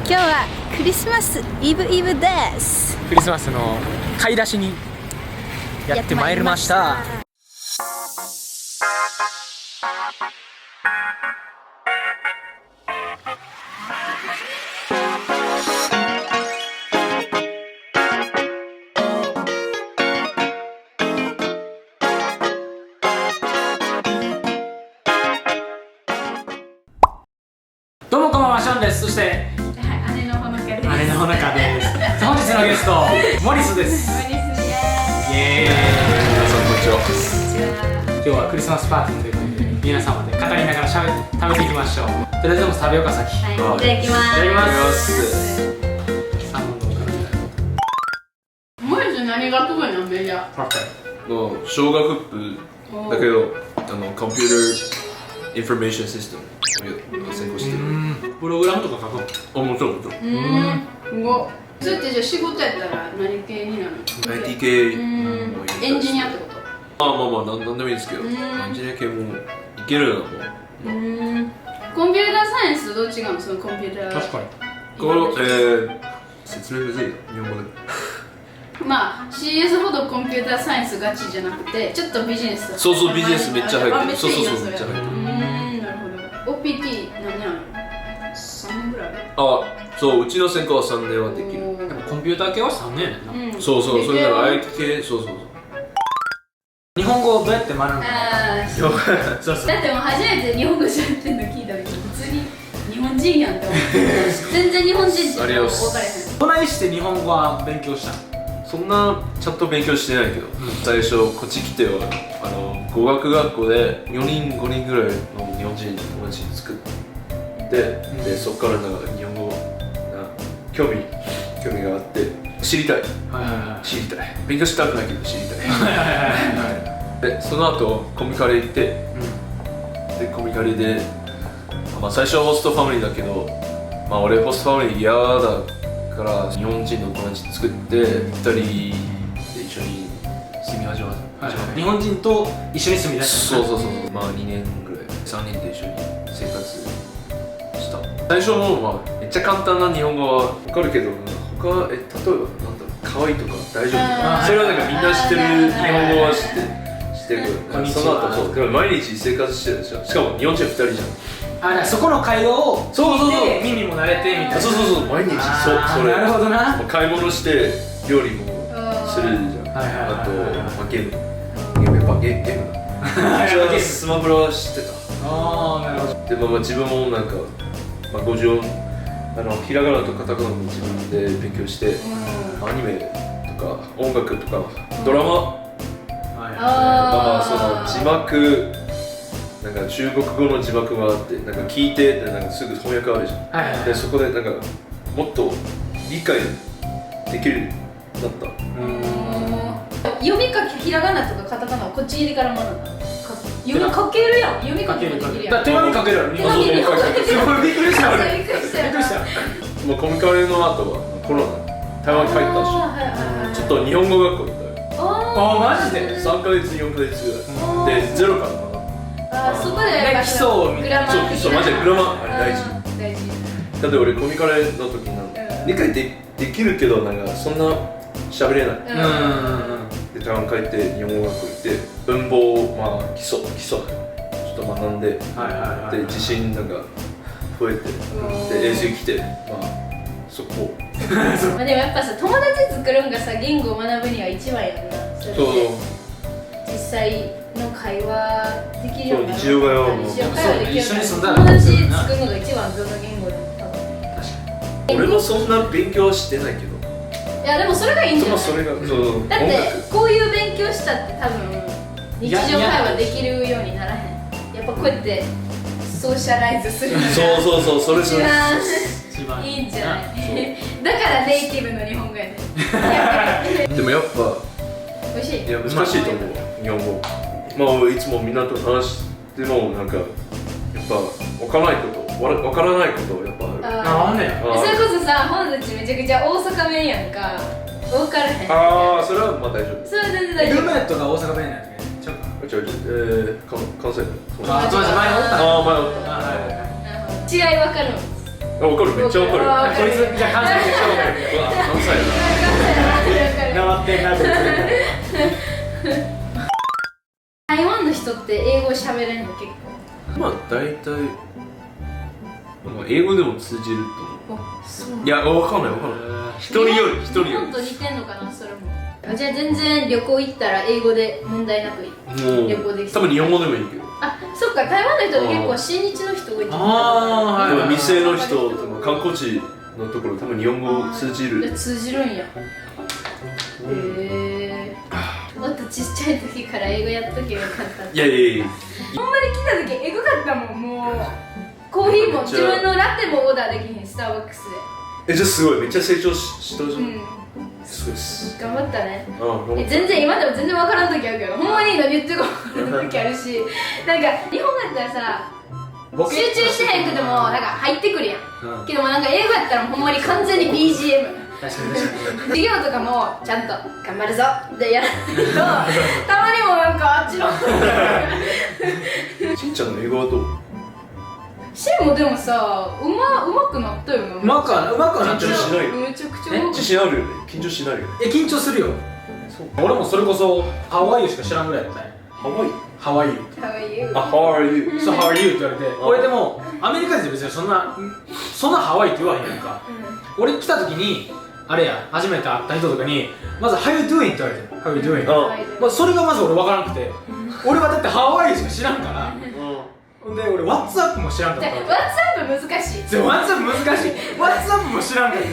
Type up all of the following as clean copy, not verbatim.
今日はクリスマスイブイブです。クリスマスの買い出しにやってまいりました。どうもこんばんは、ションです。そして姉のほのかです。姉のほのかです。本日のゲストモリスです。モリスです。イエーイ。皆さんこんにちは。今日はクリスマスパーティーということで皆様で語りながら食べていきましょう。とりあえずでも食べようか先。はい、いただきます。いただきます。モリス何学部のメジャー？の小学部だけど、コンピューターインフォメーションシステムを専攻してる。プログラムとか書くの？あ、もちろんもちろん。すごい。それってじゃあ仕事やったら何系になるの？ IT 系もエンジニアってこと？なんでもいいんですけど、エンジニア系もいけるなもう。コンピューターサイエンスとどう違うの？そのコンピューター。確かに。この説明むずいな、日本語で。まあ CS ほどコンピューターサイエンスガチじゃなくてちょっとビジネス。そうそう、ビジネスめっちゃ入ってる。そうめっちゃいいよめっちゃ入ってる。なるほど。OPT 何年ある？3年ぐらい？そう、うちの専攻は3年はできる。でもコンピューター系は3年やな。そう、それなら IT 系、そう。日本語をどうやって学んだの？そうだってもう初めて日本語喋ってんの聞いた時普通に日本人やんって思って全然日本人って分かれへん。どないして日本語は勉強したの？そんなちゃんと勉強してないけど、最初こっち来ては語学学校で4人5人ぐらいの日本人友達作ってでそこからなんか日本語興味があって知りたい勉強したくないけど知りたいでその後コミカレ行って、でコミカレで、最初はホストファミリーだけど、俺ホストファミリー嫌だから日本人の友達作って2人で一緒に住み始めた。日本人と一緒に住み出した。そう2年ぐらい3人で一緒に生活した。最初もめっちゃ簡単な日本語は分かるけど、他例えばなんだろう、可愛いとか大丈夫とかそれはなんかみんな知ってる日本語は知ってるけど、その後そうでも毎日生活してるでしょ。しかも日本人2人じゃん。そこの会話を聞いて耳も慣れてみたいな。そう毎日それ。なるほどな。買い物して料理もするじゃん。あとゲームだ。スマブラは知ってた。なるほど。で自分もなんか50ひらがなとカタカナも自分で勉強して、アニメとか音楽とかドラマ、その字幕なんか中国語の字幕があってなんか聞いてなんかすぐ翻訳あるじゃん。でそこでなんかもっと理解できるようになった。読み書きひらがなとかカタカナをこっち入りから学んだ。読み書けるやん。読み書きもできるやん。手紙書けるやろ。手紙に書ける。すごいびっくりした俺。びっくりしたよ。もうコミカレの後はコロナ台湾に帰ったし、ちょっと日本語学校行ったよ。マジで3ヶ月4ヶ月ぐらいでゼロから学んだ。そこで基礎を見る。グラマー的な。そうマジでグラマー大事。大事。だって俺コミカレの時なんか理解できるけどなんかそんな喋れない。で台湾帰って日本語学校行って文法基礎ちょっと学んで、で自信なんか増えて、で AC 来てそこ。でもやっぱさ友達作るんがさ言語を学ぶには一番やんな。そう実際の会話できるようになる。日常会話も一緒に住んだら友達作るのが一番どの言語でも多分。確かに。俺もそんな勉強はしてないけど。いやでもそれがいいんじゃない？それがそうだってこういう勉強したって多分日常会話できるようにならへん。やっぱこうやってソーシャライズする。そうそれ一番いいんじゃない？だからネイティブの日本語やね。でもやっぱ美味しい。いや難しいと思う日本語。いつもみんなと話してもなんかやっぱわからないことやっぱある。それこそさ本日めちゃくちゃ大阪弁やんか。分からへん。それは大丈夫。それは全然大丈夫。ルームメイトが大阪弁なんだけど。関西弁。前おった。違い分かるの。あ、わかる、めっちゃわかる。わかるこいつじゃあ関西でしょうわ、何歳だなまってんなこい台湾の人って英語喋れんの結構。まあ、大体、まあ、英語でも通じると思あ、そうう。いや、わかんない、わかんない。一人より、一人日よ本と似てんのかな、それも。じゃあ全然旅行行ったら英語で問題なくり。旅行できそう。多分日本語でもいいけど。あ、そっか、台湾の人って結構親日の人多いってあーはいでも店の人とか観光地のところ、多分日本語通じる。通じるんや。へえ。もっとちっちゃい時から英語やっとけばよかった。いやいやいや。ほんまに来た時エグかったもん、もう。コーヒーも自分のラテもオーダーできひん、スターバックスじゃあすごい、めっちゃ成長したじゃで。ん。すごいっす。頑張ったね。うん、全然今でも全然わからん時あるけど、ほんまに何言ってるか分からん時あるし、なんか日本語やったらさ、ボケ集中してへんくてもなんか入ってくるやん。うんけどもなんか英語やったらほんまに完全に BGM。確かに確かに授業とかもちゃんと頑張るぞってやらないとたまにもなんかあっちのしんちゃんの英語はどう？シェンもでもさうまくなったよな。うまくはなってる緊張しないめちゃくちゃうまく自信あるよね。緊張しないよね。緊張するよ俺もそれこそハワイユしか知らんぐらいだったねハワイ？ハワイユかわいいよ。あ、How are you？そう、ハワイユって言われて俺でもアメリカ人って別にそんなハワイって言わへんやんか俺来た時にあれや初めて会った人とかにまず How you doing? って言われて How you doing? あ、まあ、それがまず俺分からなくて俺はだってハワイユしか知らんからほんで俺 What's up も知らんかったじゃあ WhatsApp 難しい。で What's up 難しい What's up も知らんかったい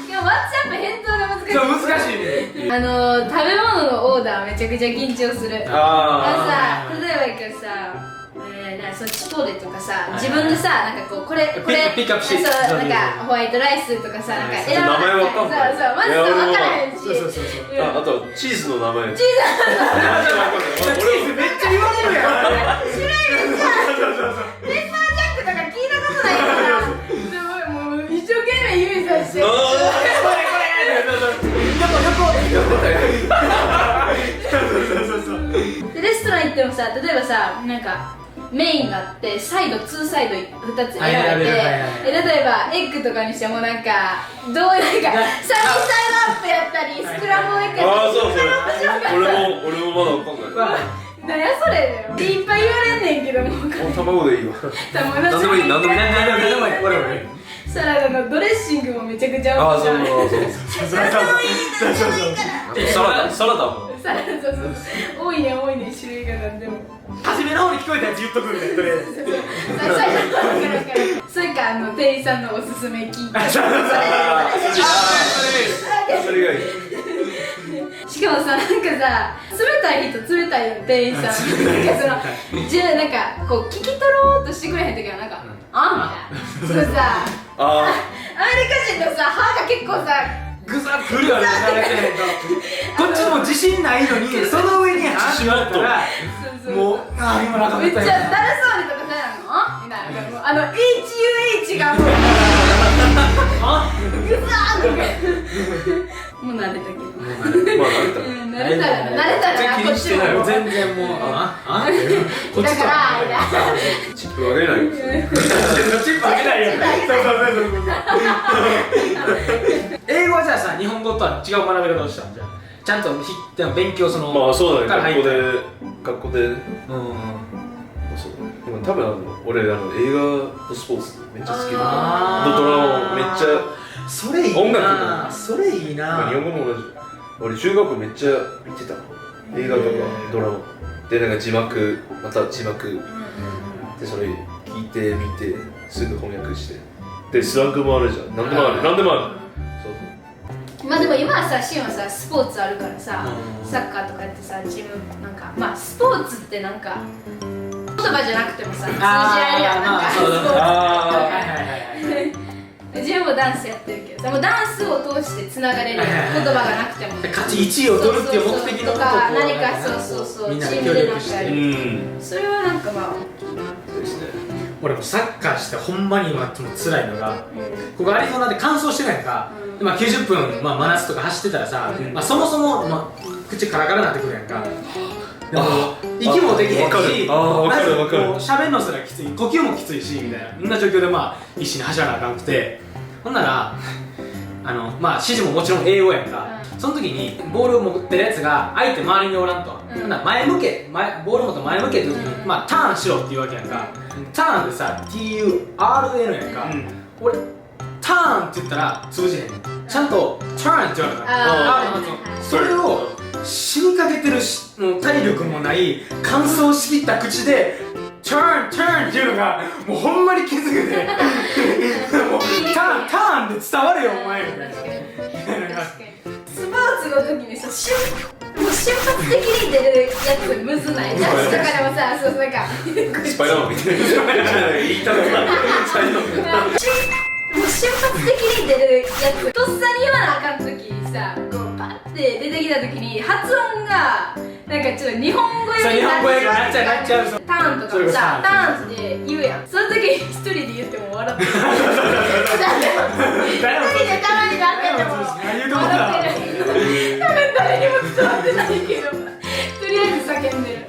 や WhatsApp 返答が難しい。そう難しいね食べ物のオーダーめちゃくちゃ緊張する。あさ、例えばやけどさ、なんかそのチポーレとかさ、自分でさ、なんかこうこれピックアップしてそうなんかホワイトライスとかさ、なんか選ば名前わかんないそうそう、まず分からへんし。そうあ、あとチーズの名前。チーズチーズめっちゃ言われるやん種類めっちゃペッパージャックとか聞いたことないからでももう一生懸命指さしてでレストラン行ってもさ、例えばさ、なんかメインがあってサイド2サイド2つ選べて、例えばエッグとかにしてもなんかどうなんかサニーサイドアップやったりスクランブルエッグやったりそう俺もまだわかんない。なんやそれだよいっぱい言われんねんけどもう卵でいいわ。何でもいい、何でもいい。サラダのドレッシングもめちゃくちゃあ、美味しい。そう。サラダも。サラダそう多いね種類がなんでも。初めの方に聞こえたやつ言っとくみたいなとりあえず最初の方からそれか店員さんのおすすめ聞いて。それがいい。しかもさなんかさ冷たい人冷たいよ店員さん。なんかそのじゃあなんかこう聞き取ろうとしてくれへん時はなんかあみたいな。そうさアメリカ人のさ歯が結構さグザッくるよね慣れてへんとこっちも自信ないのにその上に歯があったらもう今なんかめっちゃだるそうにとかさみたいなもうHUH がもうグザーとかもう慣れたけどまあ慣れた。慣れたらこっちも全然もうこっちだからチップあげないよ。チップあげないよ英語はじゃあさ日本語とは違う学べ方をしたんじゃんちゃんと勉強そのまあそうだからね。入って学校で。そうでも多分俺映画とスポーツめっちゃ好きだからドラマめっちゃそれいいな音楽もそれいいな日本語も同じ俺中学校めっちゃ見てた映画とかドラマでなんか字幕また字幕でそれ聞いてみてすぐ翻訳してでスラングもあるじゃん何でもある何でもあるそうまあでも今はさシンはさスポーツあるからさサッカーとかやってさチームなんかまあスポーツってなんか言葉じゃなくてもさ通じ合えるやんなんかスポーツ自分もダンスやってるけどさもうダンスを通してつながれるやん言葉がなくても勝ち1位を取るっていう目的のことを何かそうみんなチで協ームでなんか力してやるそれはなんかまあそうですね俺もサッカーしてほんまに今辛いのがここアリゾナで乾燥してないかまあ90分真夏とか走ってたらさまあそもそも口カラカラになってくるやんか息もできへんし、わかるわかるわかるまずこう喋るのすらきつい、呼吸もきついしみたいな、そんな状況でまあ必死に走らなあかんくて、ほんならまあ指示ももちろん英語やんか、その時にボールを持ってるやつが相手周りにおらんと、ほんなら前向け、ボール持って前向けって時に、まあターンしろっていうわけやんか、ターンでさ TURN やんか、俺ターンって言ったら通じへんねん、ちゃんと turn って言われたらそれを死にかけてるもう体力もない乾燥しきった口で turn っていうのがもうほんまにきつくてもうターンで伝われよお前みたいな。スポーツの時にさ、もう瞬発的に出るやつむずない？ダンスとかでもさ、そうなんかスパイダーマンみたいな言いたくないもう瞬発的に出るやつとっさに言わなあかん時さ、こうパッて出てきた時に発音がなんかちょっと日本語より日本語やからなっちゃうターンとかもさ、ターンって言うやん。その時に一人で言っても笑ってる。一人でたまになってても笑ってる。多分誰にも伝わってないけど、とりあえず叫んでる。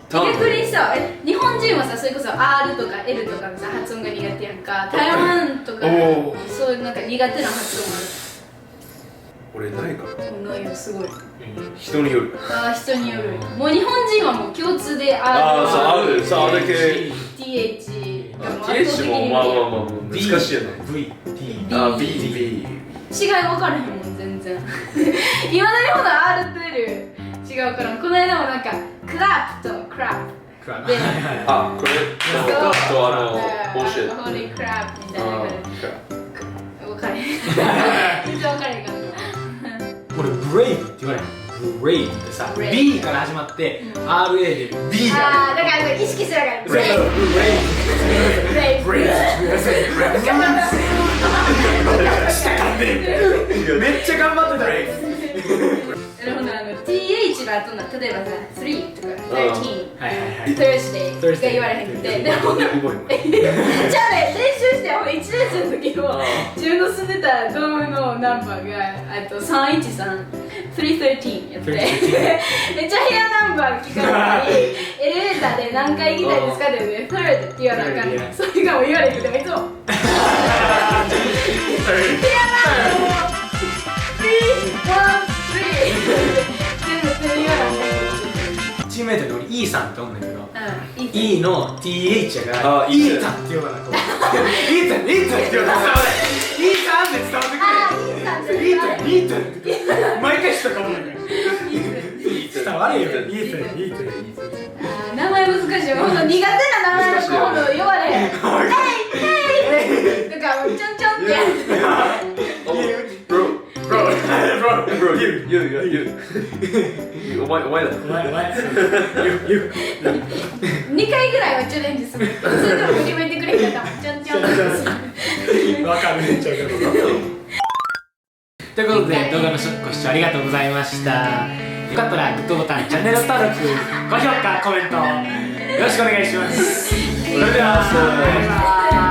逆にさ、日本人はさ、それこそ R とか L とかのさ発音が苦手やんか。台湾とかそういうなんか苦手な発音ある。俺ないかないよ、すごい。人による人による。もう日本人はもう共通で R そうあるだけ TH がもう圧倒的 TH にもまあ難しいよね V、T、B 違い分からへんもん全然今のような R と L 違うから、この間もなんかクラップとクラップでこれとボシェホーリークラップみたいな感じ分かれへん全然分かれへんかった。俺ブレイブって言われる。ブレイブってさ B から始まって RA で B がだから意識するからブレイブブレイブ下噛んでるめっちゃ頑張ってたね。なるほど、TH の後の例えばさ3とか13 Thursday が言われへんくて、でもじゃあね、練習して1年生の時の自分の住んでたドームのナンバーが313 313やってめっちゃ部屋ナンバー聞かないエレベーターで何回行きたいですかって言うね、3って言わなあかんねん。それがもう言われへんくてもいつも部屋ナンバーチームメイトに俺 E さんっておんねんけど、E の TH やから E さんって言わなこう E さんって言わな E さんって伝わってくる。E さん毎回したかもね伝われよ E さん名前難しい。ほんと苦手な名前の子ほど呼ばれへん。ヘイとかちょんちょんってやる。Bro, you お前だ2回ぐらいはチャレンジする。それでも振り向いてくれへんかったもん。ちょんちょんってわかるめっちゃわかる。ということで動画のご視聴ありがとうございました。よかったらグッドボタン、チャンネル登録、高評価、コメントよろしくお願いします。それではバイバーイ。